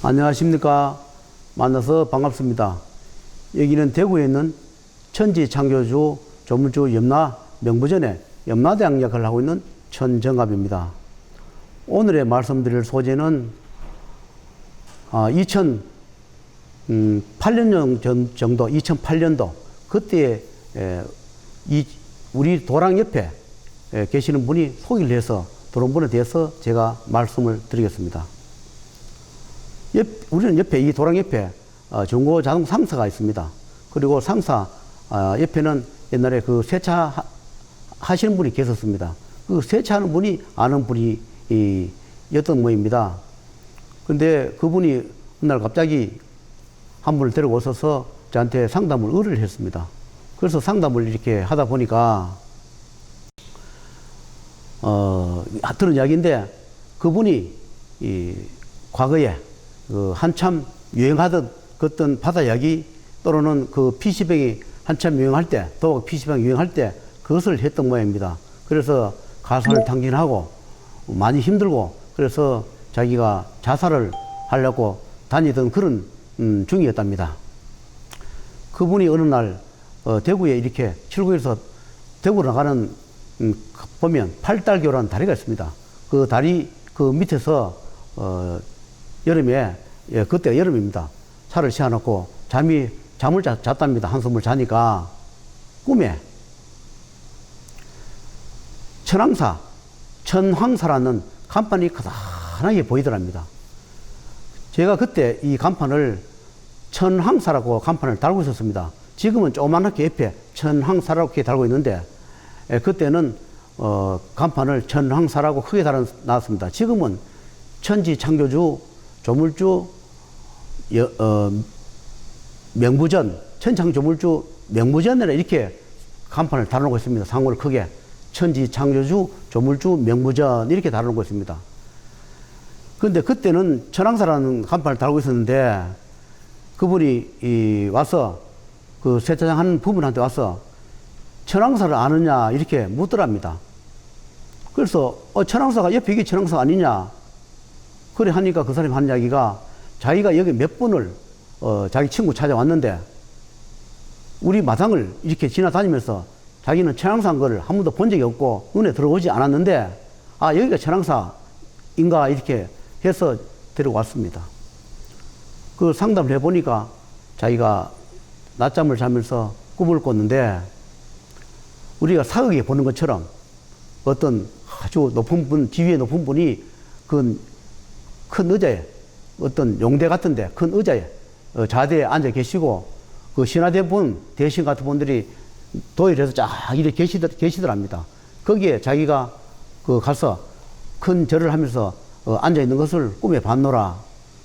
안녕하십니까. 만나서 반갑습니다. 여기는 대구에 있는 천지창조주 조물주 염라 명부전에 염라대왕 역할을 하고 있는 천정갑입니다. 오늘의 말씀드릴 소재는 2008년 정도, 2008년도 그때 우리 도랑 옆에 계시는 분이 소개를 해서 들어온 분에 대해서 제가 말씀을 드리겠습니다. 우리는 옆에, 이 도랑 옆에 중고 자동 상사가 있습니다. 그리고 상사 옆에는 옛날에 그 세차 하시는 분이 계셨습니다. 그 세차하는 분이 아는 분이 였던 모입니다. 근데 그분이 어느 날 갑자기 한 분을 데리고 오셔서 저한테 상담을 의뢰를 했습니다. 그래서 상담을 이렇게 하다 보니까 들은 이야기인데 그분이 과거에 한참 유행하던 어떤 바다 이야기 또는 그 PC방이 한참 유행할 때, 도박 PC방 유행할 때 그것을 했던 모양입니다. 그래서 가산을 탕진하고 많이 힘들고 그래서 자기가 자살을 하려고 다니던 그런 중이었답니다. 그분이 어느 날 대구에 이렇게 출국해서 대구로 나가는 보면 팔달교라는 다리가 있습니다. 그 다리 그 밑에서 여름에 그때가 여름입니다. 차를 세워놓고 잠을 잤답니다. 한숨을 자니까 꿈에 천황사라는 간판이 커다랗게 보이더랍니다. 제가 그때 이 간판을 천황사라고 간판을 달고 있었습니다. 지금은 조그맣게 옆에 천황사라고 달고 있는데 그때는 간판을 천황사라고 크게 달아놨습니다. 지금은 천지창조주 조물주 명부전, 천창조물주 명부전이라 이렇게 간판을 달아놓고 있습니다. 상호를 크게 천지창조주 조물주 명부전 이렇게 달아놓고 있습니다. 그런데 그때는 천황사라는 간판을 달고 있었는데 그분이 와서 그 세차장 하는 부분한테 와서 천황사를 아느냐 이렇게 묻더랍니다. 그래서 천황사가 옆에 이게 천황사 아니냐 그래 하니까 그 사람이 한 이야기가 자기가 여기 몇 번을 자기 친구 찾아왔는데 우리 마당을 이렇게 지나다니면서 자기는 천황사인 거를 한 번도 본 적이 없고 눈에 들어오지 않았는데 여기가 천황사인가 이렇게 해서 데려왔습니다. 그 상담을 해보니까 자기가 낮잠을 자면서 꿈을 꿨는데 우리가 사극에 보는 것처럼 어떤 아주 높은 분, 지위에 높은 분이 그 큰 의자에 어떤 용대 같은데 큰 의자에 자대에 앉아 계시고 그 신하대분, 대신 같은 분들이 도일해서 쫙 이렇게 계시더랍니다. 거기에 자기가 가서 큰 절을 하면서 앉아 있는 것을 꿈에 봤노라.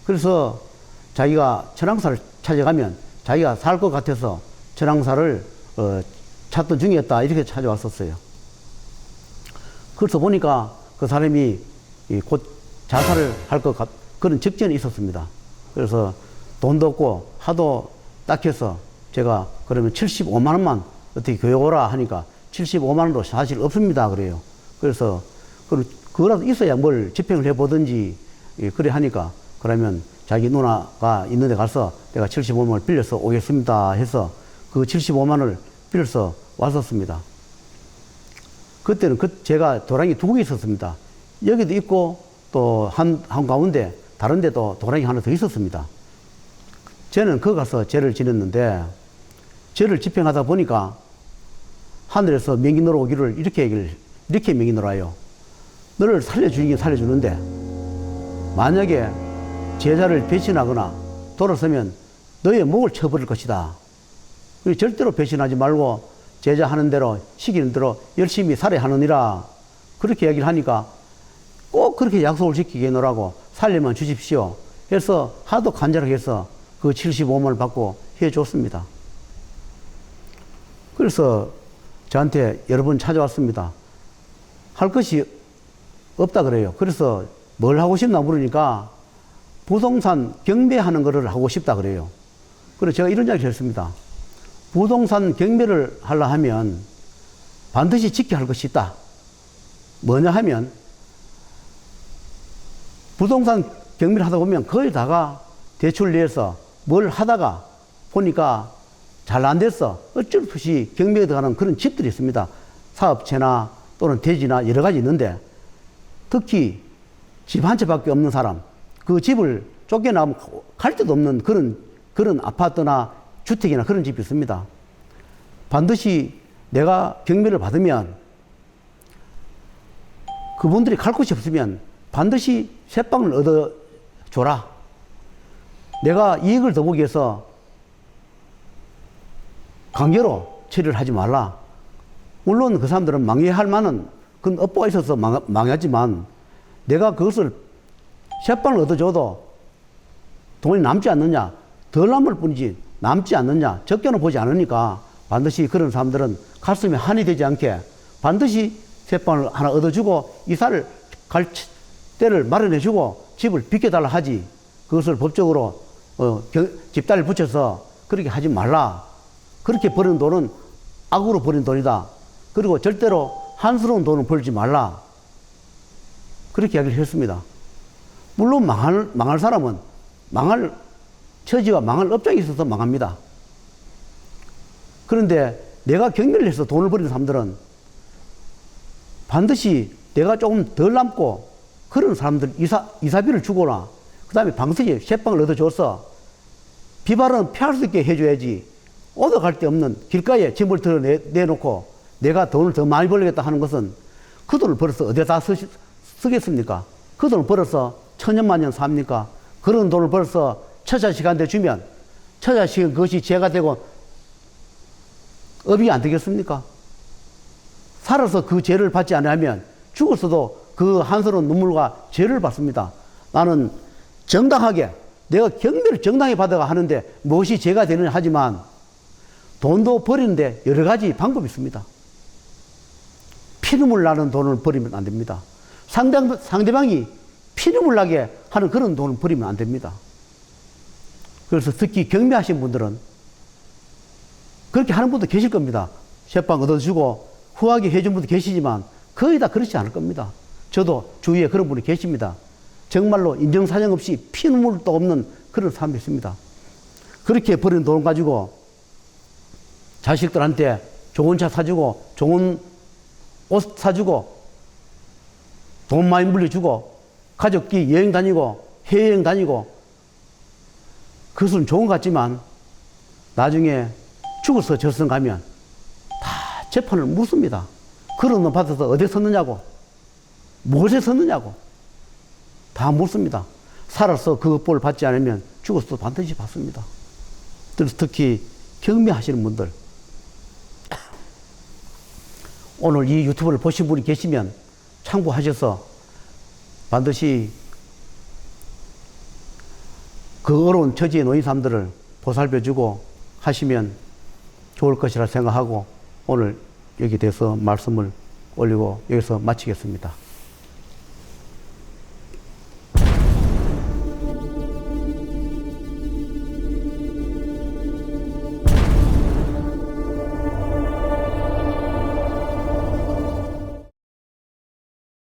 그래서 자기가 천황사를 찾아가면 자기가 살 것 같아서 천황사를 찾던 중이었다. 이렇게 찾아왔었어요. 그래서 보니까 그 사람이 곧 자살을 할 것 그런 직전이 있었습니다. 그래서 돈도 없고 하도 딱해서 제가 그러면 75만 원만 어떻게 교육오라 하니까 75만 원도 사실 없습니다. 그래요. 그래서 그거라도 있어야 뭘 집행을 해보든지 그래 하니까 그러면 자기 누나가 있는 데 가서 내가 75만 원을 빌려서 오겠습니다 해서 그 75만 원을 빌려서 왔었습니다. 그때는 제가 도랑이 두 개 있었습니다. 여기도 있고 또 한가운데 다른 데도 도랑이 하나 더 있었습니다. 저는 거기 가서 죄를 지냈는데 죄를 집행하다 보니까 하늘에서 명이 내려오기를 이렇게 명이 내려와요. 너를 살려주긴 살려주는데 만약에 제자를 배신하거나 돌아서면 너의 목을 쳐버릴 것이다. 절대로 배신하지 말고 제자 하는 대로 시키는 대로 열심히 살아야 하느니라. 그렇게 얘기를 하니까 꼭 그렇게 약속을 지키게 해놓으라고 살려만 주십시오 해서 하도 간절하게 해서 그 75만 원을 받고 해줬습니다. 그래서 저한테 여러 번 찾아왔습니다. 할 것이 없다 그래요. 그래서 뭘 하고 싶나 물으니까 부동산 경매하는 거를 하고 싶다 그래요. 그래서 제가 이런 이야기를 했습니다. 부동산 경매를 하려 하면 반드시 지켜야 할 것이 있다. 뭐냐 하면 부동산 경매를 하다 보면 거의 다가 대출을 내서 뭘 하다가 보니까 잘 안 됐어. 어쩔 수 없이 경매에 들어가는 그런 집들이 있습니다. 사업체나 또는 대지나 여러 가지 있는데 특히 집 한 채밖에 없는 사람, 그 집을 쫓겨나면 갈 데도 없는 그런 아파트나 주택이나 그런 집이 있습니다. 반드시 내가 경매를 받으면 그분들이 갈 곳이 없으면 반드시 새방을 얻어줘라. 내가 이익을 더 보기 위해서 강제로 처리를 하지 말라. 물론 그 사람들은 망해할 만한 그런 업보가 있어서 망하지만 내가 그것을 새방을 얻어줘도 돈이 남지 않느냐, 덜 남을 뿐이지 남지 않느냐, 적게는 보지 않으니까 반드시 그런 사람들은 가슴에 한이 되지 않게 반드시 새방을 하나 얻어주고 이사를 갈 때를 마련해주고 집을 빚게달라 하지, 그것을 법적으로 집단을 붙여서 그렇게 하지 말라. 그렇게 버는 돈은 악으로 버린 돈이다. 그리고 절대로 한스러운 돈을 벌지 말라. 그렇게 이야기를 했습니다. 물론 망할 사람은 망할 처지와 망할 업장이 있어서 망합니다. 그런데 내가 경매를 해서 돈을 버리는 사람들은 반드시 내가 조금 덜 남고 그런 사람들 이사비를 주거나 그 다음에 방석에 새방을 얻어줘서 비바람은 피할 수 있게 해줘야지, 얻어갈 데 없는 길가에 짐을 들어 내놓고 내가 돈을 더 많이 벌겠다 하는 것은 그 돈을 벌어서 어디다 쓰겠습니까? 그 돈을 벌어서 천년만년 삽니까? 그런 돈을 벌어서 처자식한테 주면 처자식은 그것이 죄가 되고 업이 안 되겠습니까? 살아서 그 죄를 받지 않으면 죽었어도 그 한스러운 눈물과 죄를 받습니다. 나는 정당하게 내가 경매를 정당히 받아가 하는데 무엇이 죄가 되느냐 하지만 돈도 버리는데 여러 가지 방법이 있습니다. 피눈물 나는 돈을 버리면 안 됩니다. 상대방이 피눈물 나게 하는 그런 돈을 버리면 안 됩니다. 그래서 특히 경매하신 분들은 그렇게 하는 분도 계실 겁니다. 새방 얻어주고 후하게 해준 분도 계시지만 거의 다 그렇지 않을 겁니다. 저도 주위에 그런 분이 계십니다. 정말로 인정사정 없이 피눈물도 없는 그런 사람이 있습니다. 그렇게 버린 돈 가지고 자식들한테 좋은 차 사주고 좋은 옷 사주고 돈 많이 물려주고 가족끼리 여행 다니고 해외여행 다니고 그것은 좋은 것 같지만 나중에 죽어서 저승 가면 다 재판을 묻습니다. 그런 돈 받아서 어디에 썼느냐고, 무엇에 썼느냐고 다 묻습니다. 살아서 그 업보를 받지 않으면 죽어서도 반드시 받습니다. 그래서 특히 경매하시는 분들, 오늘 이 유튜브를 보신 분이 계시면 참고하셔서 반드시 그 어려운 처지에 놓인 사람들을 보살펴주고 하시면 좋을 것이라 생각하고 오늘 여기 대해서 말씀을 올리고 여기서 마치겠습니다.